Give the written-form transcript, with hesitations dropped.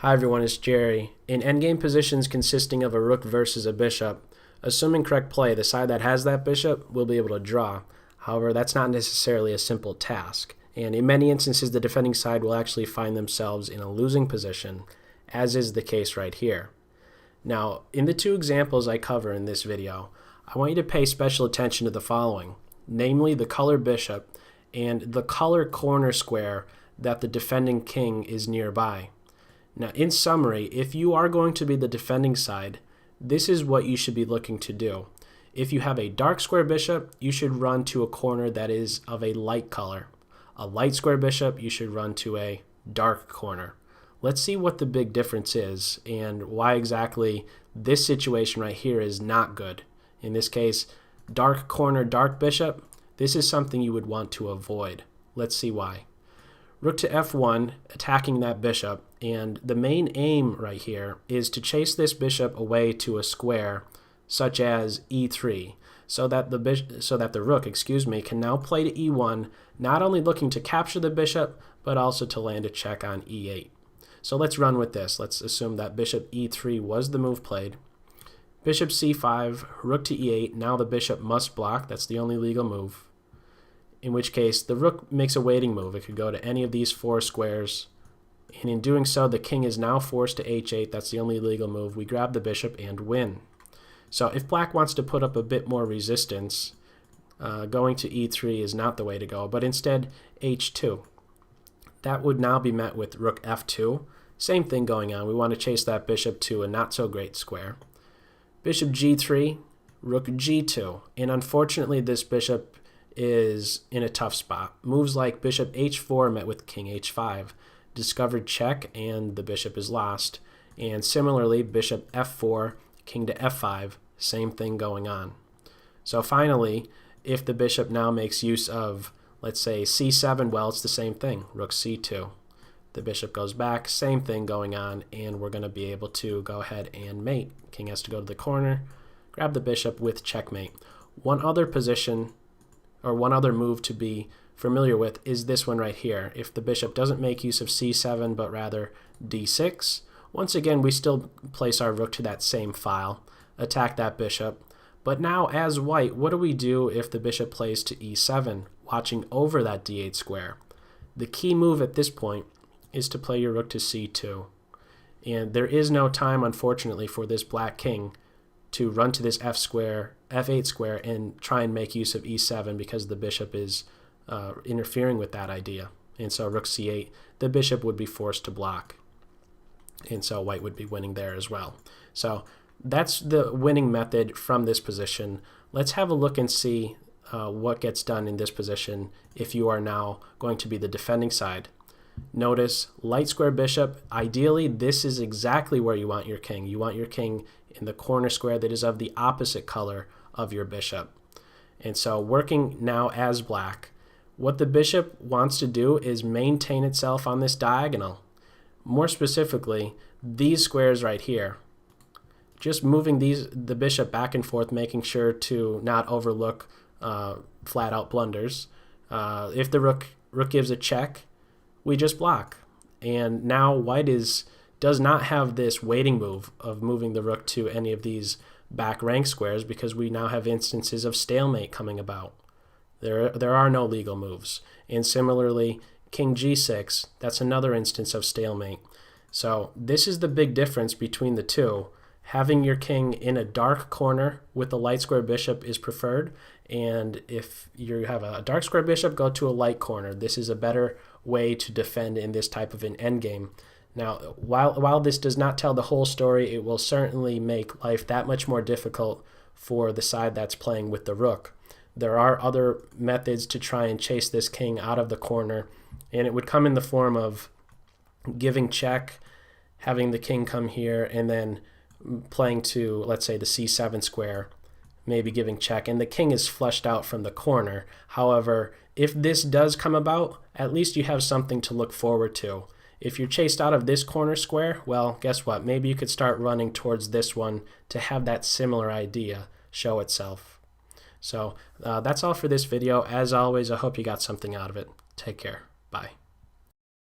Hi everyone, it's Jerry. In endgame positions consisting of a rook versus a bishop, assuming correct play, the side that has that bishop will be able to draw. However, that's not necessarily a simple task, and in many instances the defending side will actually find themselves in a losing position, as is the case right here. Now, in the two examples I cover in this video, I want you to pay special attention to the following, namely the color bishop and the color corner square that the defending king is nearby. Now, in summary, if you are going to be the defending side, this is what you should be looking to do. If you have a dark square bishop, you should run to a corner that is of a light color. A light square bishop, you should run to a dark corner. Let's see what the big difference is and why exactly this situation right here is not good. In this case, dark corner, dark bishop, this is something you would want to avoid. Let's see why. Rook to f1, attacking that bishop, and the main aim right here is to chase this bishop away to a square such as e3, so that the rook, can now play to e1, not only looking to capture the bishop, but also to land a check on e8. So let's run with this. Let's assume that bishop e3 was the move played. Bishop c5, rook to e8, now the bishop must block, that's the only legal move. In which case, the rook makes a waiting move. It could go to any of these four squares, and in doing so, the king is now forced to h8. That's the only legal move. We grab the bishop and win. So if black wants to put up a bit more resistance, going to e3 is not the way to go, but instead h2. That would now be met with rook f2. Same thing going on. We want to chase that bishop to a not-so-great square. Bishop g3, rook g2, and unfortunately this bishop is in a tough spot. Moves like bishop h4 met with king h5. Discovered check and the bishop is lost. And similarly, bishop f4, king to f5, same thing going on. So finally, if the bishop now makes use of, let's say, c7, well, it's the same thing, rook c2. The bishop goes back, same thing going on, and we're going to be able to go ahead and mate. King has to go to the corner, grab the bishop with checkmate. One other move to be familiar with is this one right here. If the bishop doesn't make use of c7 but rather d6, once again we still place our rook to that same file, attack that bishop. But now as white, what do we do if the bishop plays to e7, watching over that d8 square? The key move at this point is to play your rook to c2. And there is no time, unfortunately, for this black king to run to this f8 square and try and make use of e7 because the bishop is interfering with that idea. And so rook c8, the bishop would be forced to block. And so white would be winning there as well. So that's the winning method from this position. Let's have a look and see what gets done in this position if you are now going to be the defending side. Notice light square bishop. Ideally, this is exactly where you want your king. You want your king in the corner square that is of the opposite color of your bishop. And so working now as black, what the bishop wants to do is maintain itself on this diagonal. More specifically, these squares right here. Just moving the bishop back and forth, making sure to not overlook flat out blunders. If the rook gives a check, we just block. And now white does not have this waiting move of moving the rook to any of these back rank squares because we now have instances of stalemate coming about. There are no legal moves. And similarly, king g6, that's another instance of stalemate. So this is the big difference between the two. Having your king in a dark corner with a light square bishop is preferred, and if you have a dark square bishop, go to a light corner. This is a better way to defend in this type of an endgame. Now, while this does not tell the whole story, it will certainly make life that much more difficult for the side that's playing with the rook. There are other methods to try and chase this king out of the corner, and it would come in the form of giving check, having the king come here, and then playing to, let's say, the c7 square, maybe giving check, and the king is flushed out from the corner. However, if this does come about, at least you have something to look forward to. If you're chased out of this corner square, well, guess what? Maybe you could start running towards this one to have that similar idea show itself. So that's all for this video. As always, I hope you got something out of it. Take care. Bye.